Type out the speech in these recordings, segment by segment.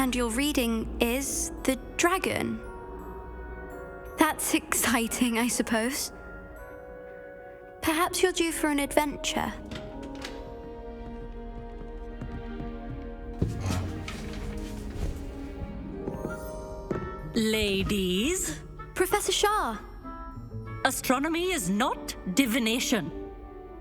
And your reading is the dragon. That's exciting, I suppose. Perhaps you're due for an adventure. Ladies, Professor Shah. astronomy is not divination.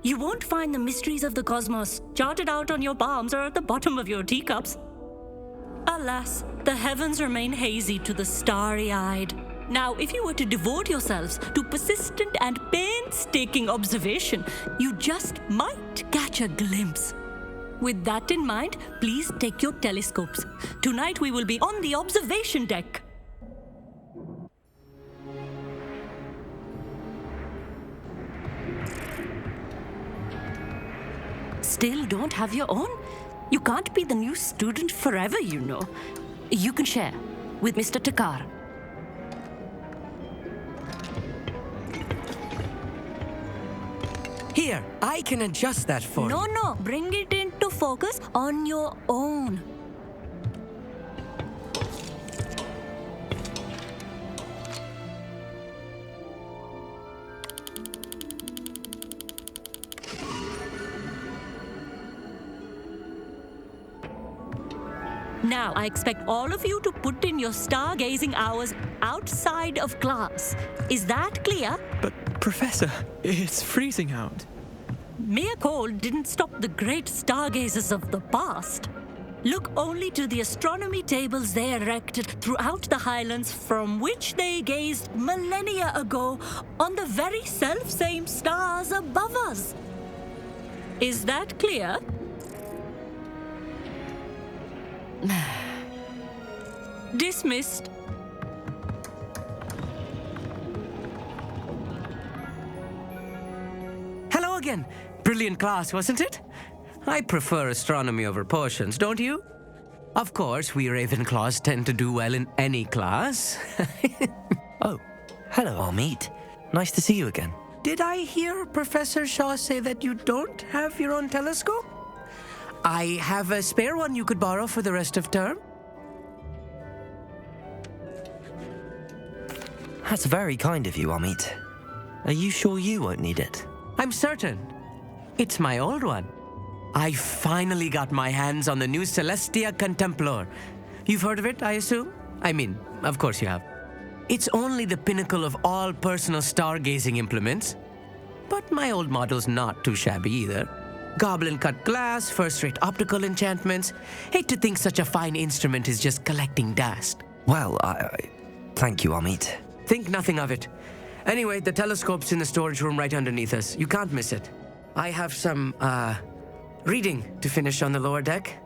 You won't find the mysteries of the cosmos charted out on your palms or at the bottom of your teacups. Alas, the heavens remain hazy to the starry-eyed. Now, if you were to devote yourselves to persistent and painstaking observation, you just might catch a glimpse. With that in mind, please take your telescopes. Tonight we will be on the observation deck. Still don't have your own? You can't be the new student forever, you know. You can share with Mr. Takar. Here, I can adjust that for you. No, bring it into focus on your own. Now, I expect all of you to put in your stargazing hours outside of class. Is that clear? But, Professor, it's freezing out. Mere cold didn't stop the great stargazers of the past. Look only to the astronomy tables they erected throughout the highlands from which they gazed millennia ago on the very self-same stars above us. Is that clear? Dismissed. Hello again. Brilliant class, wasn't it? I prefer astronomy over potions, don't you? Of course, we Ravenclaws tend to do well in any class. Oh, hello, Amit. Nice to see you again. Did I hear Professor Shaw say that you don't have your own telescope? I have a spare one you could borrow for the rest of term. That's very kind of you, Amit. Are you sure you won't need it? I'm certain. It's my old one. I finally got my hands on the new Celestia Contemplar. You've heard of it, I assume? I mean, of course you have. It's only the pinnacle of all personal stargazing implements. But my old model's not too shabby either. Goblin-cut glass, first-rate optical enchantments. Hate to think such a fine instrument is just collecting dust. Well, thank you, Amit. Think nothing of it. Anyway, the telescope's in the storage room right underneath us. You can't miss it. I have some, reading to finish on the lower deck.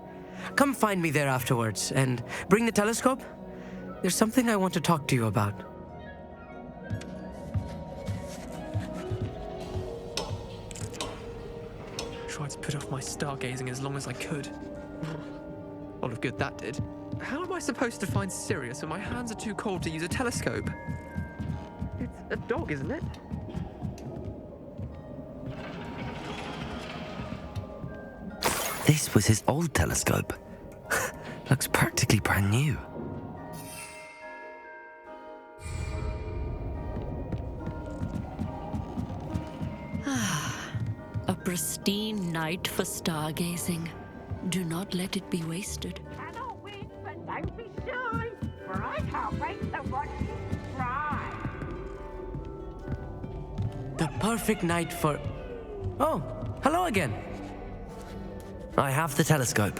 Come find me there afterwards, and bring the telescope. There's something I want to talk to you about. Tried to put off my stargazing as long as I could. A lot of good that did. How am I supposed to find Sirius when my hands are too cold to use a telescope? It's a dog, isn't it? This was his old telescope. Looks practically brand new. A pristine night for stargazing. Do not let it be wasted. Cannot win, but don't be shy, for I can't wait to watch you try. The perfect night for... Oh, hello again. I have the telescope.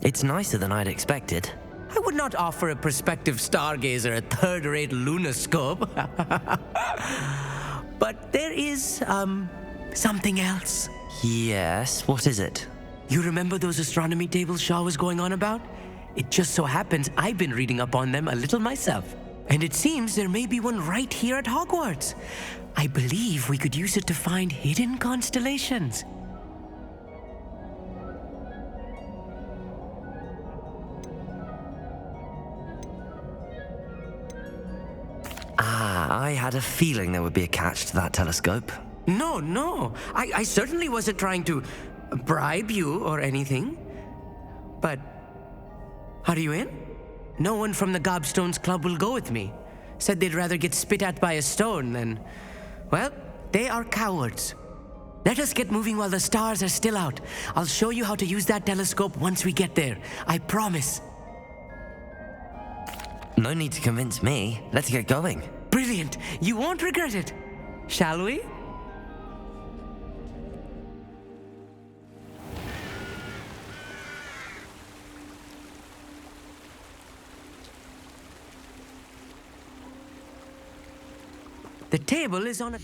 It's nicer than I'd expected. I would not offer a prospective stargazer a third-rate lunoscope. But there is, something else. Yes, what is it? You remember those astronomy tables Shaw was going on about? It just so happens I've been reading up on them a little myself. And it seems there may be one right here at Hogwarts. I believe we could use it to find hidden constellations. I had a feeling there would be a catch to that telescope. No. I certainly wasn't trying to bribe you or anything. But, are you in? no one from the Gobstones Club will go with me. Said they'd rather get spit at by a stone than... Well, they are cowards. Let us get moving while the stars are still out. I'll show you how to use that telescope once we get there. I promise. No need to convince me. Let's get going. Brilliant. You won't regret it. Shall we? The table is on a...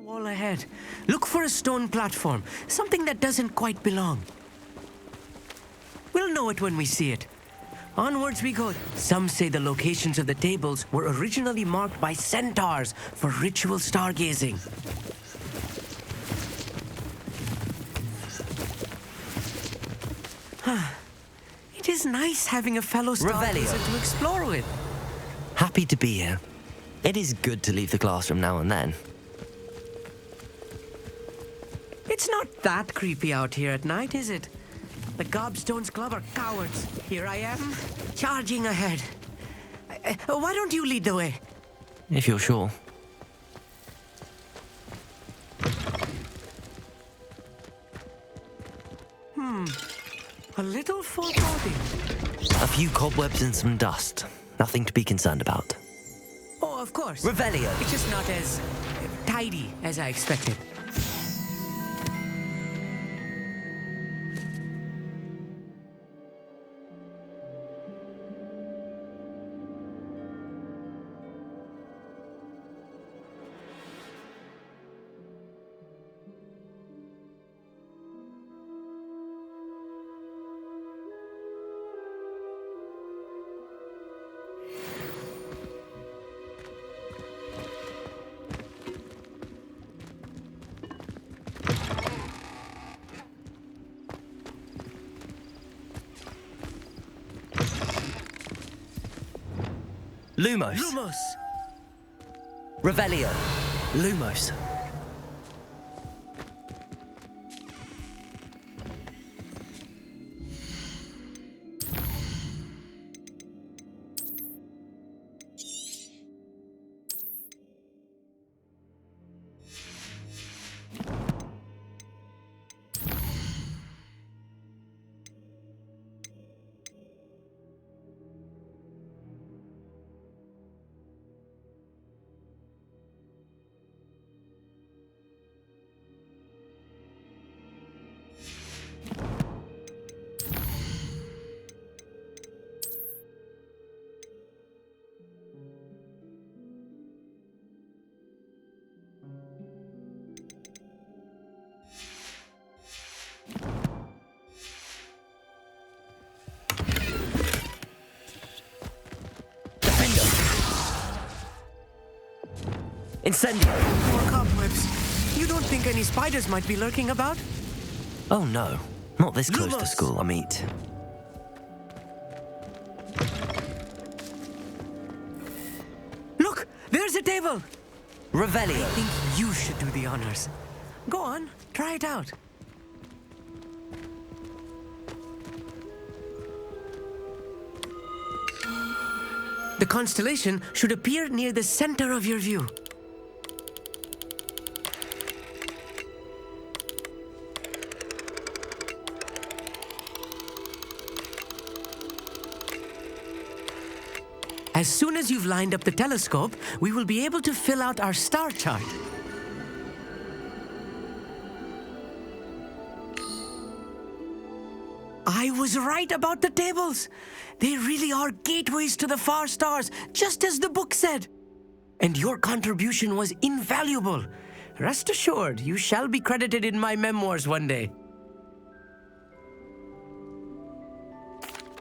wall ahead. Look for a stone platform, something that doesn't quite belong. We'll know it when we see it. Onwards we go. Some say the locations of the tables were originally marked by centaurs for ritual stargazing. It is nice having a fellow stargazer to explore with. Happy to be here. It is good to leave the classroom now and then. It's not that creepy out here at night, is it? The Gobstones Club are cowards. Here I am, charging ahead. Why don't you lead the way? If you're sure. A little foreboding. A few cobwebs and some dust. Nothing to be concerned about. Oh, of course. Revelio. It's just not as tidy as I expected. Lumos. Lumos! Revelio. Lumos. Incendio! More cobwebs. You don't think any spiders might be lurking about? Oh no, not this close to Lumos. school, I meet. Look! There's a table! Revelio. I think you should do the honors. Go on, try it out. The constellation should appear near the center of your view. As soon as you've lined up the telescope, we will be able to fill out our star chart. I was right about the tables. They really are gateways to the far stars, just as the book said. And your contribution was invaluable. Rest assured, you shall be credited in my memoirs one day.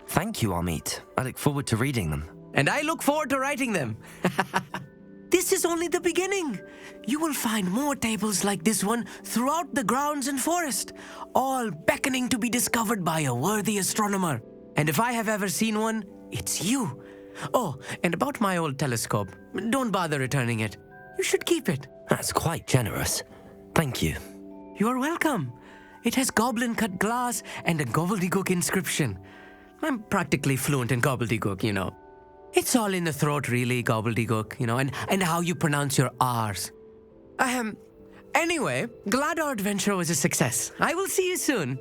Thank you, Amit. I look forward to reading them. And I look forward to writing them. This is only the beginning. You will find more tables like this one throughout the grounds and forest, all beckoning to be discovered by a worthy astronomer. And if I have ever seen one, It's you. Oh, and about my old telescope. Don't bother returning it. You should keep it. That's quite generous. Thank you. You are welcome. It has goblin-cut glass and a gobbledygook inscription. I'm practically fluent in gobbledygook, you know. It's all in the throat, really, gobbledygook, you know, and how you pronounce your R's. Anyway, glad our adventure was a success. I will see you soon.